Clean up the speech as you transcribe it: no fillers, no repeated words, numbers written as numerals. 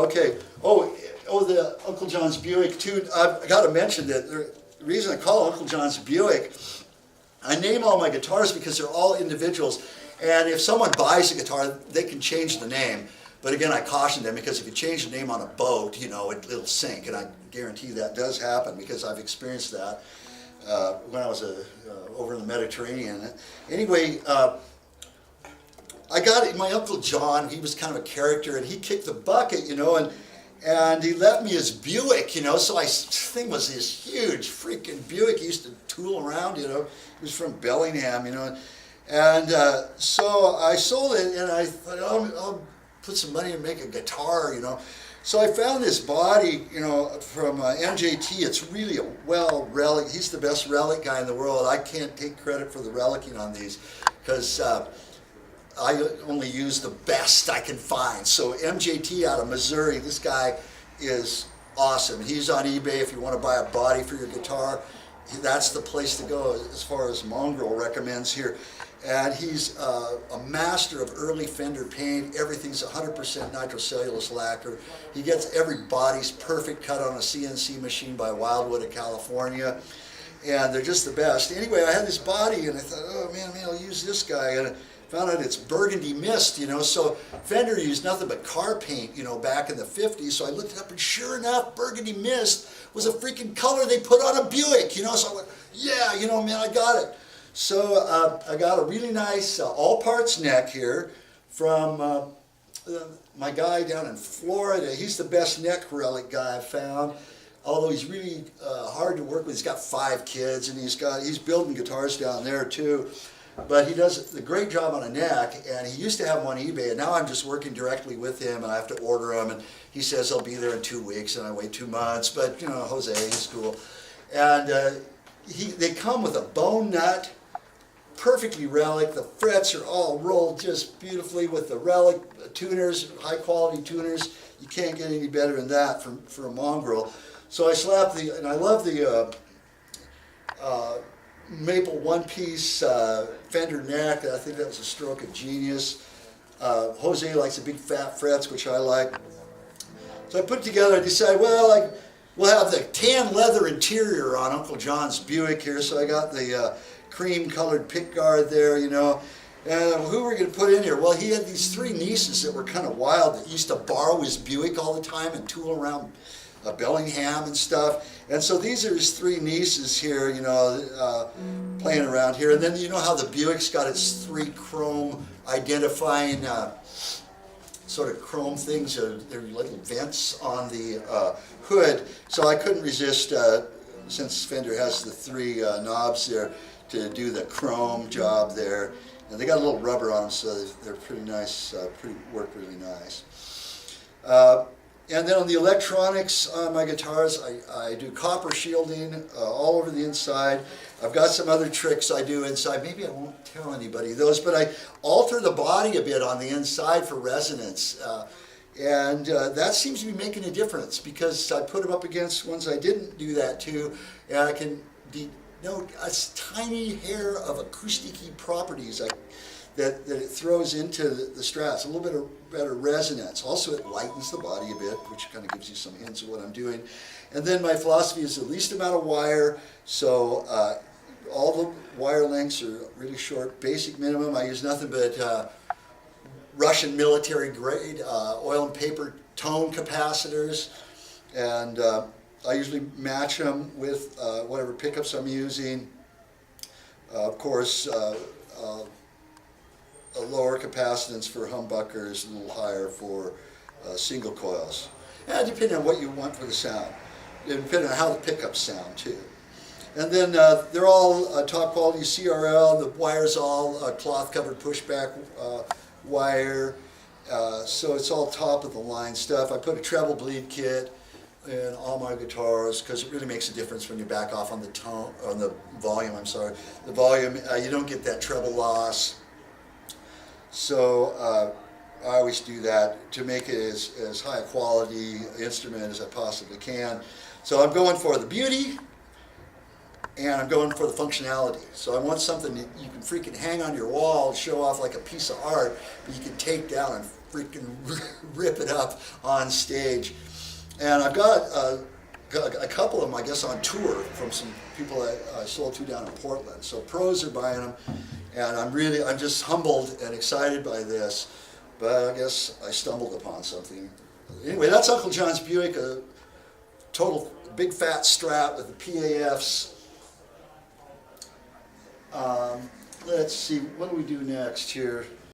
Okay. Oh, the Uncle John's Buick too. I've got to mention that the reason I call it Uncle John's Buick, I name all my guitars because they're all individuals. And if someone buys a guitar, they can change the name. But again, I caution them because if you change the name on a boat, you know, it'll sink. And I guarantee that does happen because I've experienced that when I was over in the Mediterranean. Anyway, I got it. My Uncle John, he was kind of a character, and he kicked the bucket, you know, and he left me his Buick, you know. So thing was this huge freaking Buick. He used to tool around, you know. He was from Bellingham, you know. And so I sold it, and I thought, I'll put some money and make a guitar, you know. So I found this body, you know, from MJT. It's really a relic. He's the best relic guy in the world. I can't take credit for the relicing on these because I only use the best I can find. So MJT out of Missouri, this guy is awesome. He's on eBay if you want to buy a body for your guitar. That's the place to go as far as Mongrel recommends here. And he's a master of early fender paint. Everything's 100% nitrocellulose lacquer. He gets every body's perfect cut on a CNC machine by Wildwood of California. And they're just the best. Anyway, I had this body and I thought, oh man, I'll use this guy. And I found out it's burgundy mist, you know. So Fender used nothing but car paint, you know, back in the 50s. So I looked it up and sure enough, burgundy mist was a freaking color they put on a Buick, you know. So I went, yeah, you know, man, I got it. So I got a really nice all-parts neck here from my guy down in Florida. He's the best neck relic guy I've found, although he's really hard to work with. He's got 5 kids, and he's building guitars down there too. But he does a great job on a neck, and he used to have them on eBay, and now I'm just working directly with him, and I have to order them, and he says he'll be there in 2 weeks, and I wait 2 months. But you know, Jose, he's cool, and they come with a bone nut. Perfectly relic. The frets are all rolled just beautifully with the relic tuners, high quality tuners. You can't get any better than that for a Mongrel. So I slapped and I love the maple one-piece Fender neck. I think that was a stroke of genius. Jose likes the big fat frets, which I like. So I put it together. I decided, well, we'll have the tan leather interior on Uncle John's Buick here. So I got the cream colored pick guard there, you know. And who were we going to put in here? Well, he had these 3 nieces that were kind of wild that used to borrow his Buick all the time and tool around Bellingham and stuff. And so these are his 3 nieces here, you know, playing around here. And then you know how the Buick's got its 3 chrome identifying sort of chrome things, they're little vents on the hood. So I couldn't resist, since Fender has the 3 knobs there, to do the chrome job there. And they got a little rubber on them, so they're pretty nice, work really nice. And then on the electronics on my guitars, I do copper shielding all over the inside. I've got some other tricks I do inside. Maybe I won't tell anybody those, but I alter the body a bit on the inside for resonance. And that seems to be making a difference because I put them up against ones I didn't do that to, and I can note a tiny hair of acousticy properties that it throws into the strats, a little bit of better resonance. Also, it lightens the body a bit, which kind of gives you some hints of what I'm doing. And then my philosophy is the least amount of wire, so all the wire lengths are really short, basic minimum. I use nothing but Russian military grade oil and paper tone capacitors, and I usually match them with whatever pickups I'm using. Of course, a lower capacitance for humbuckers, a little higher for single coils. And depending on what you want for the sound, and depending on how the pickups sound too. And then they're all top quality CRL. The wire's all cloth covered pushback wire, so it's all top of the line stuff. I put a treble bleed kit in all my guitars because it really makes a difference when you back off on the tone, on the volume. I'm sorry, the volume. You don't get that treble loss. So I always do that to make it as high a quality instrument as I possibly can. So I'm going for the beauty and I'm going for the functionality. So I want something that you can freaking hang on your wall and show off like a piece of art, but you can take down and freaking rip it up on stage. And I've got a couple of them, I guess, on tour from some people I sold to down in Portland. So pros are buying them, and I'm just humbled and excited by this. But I guess I stumbled upon something. Anyway, that's Uncle John's Buick, a total big fat Strat with the PAFs. Let's see, what do we do next here?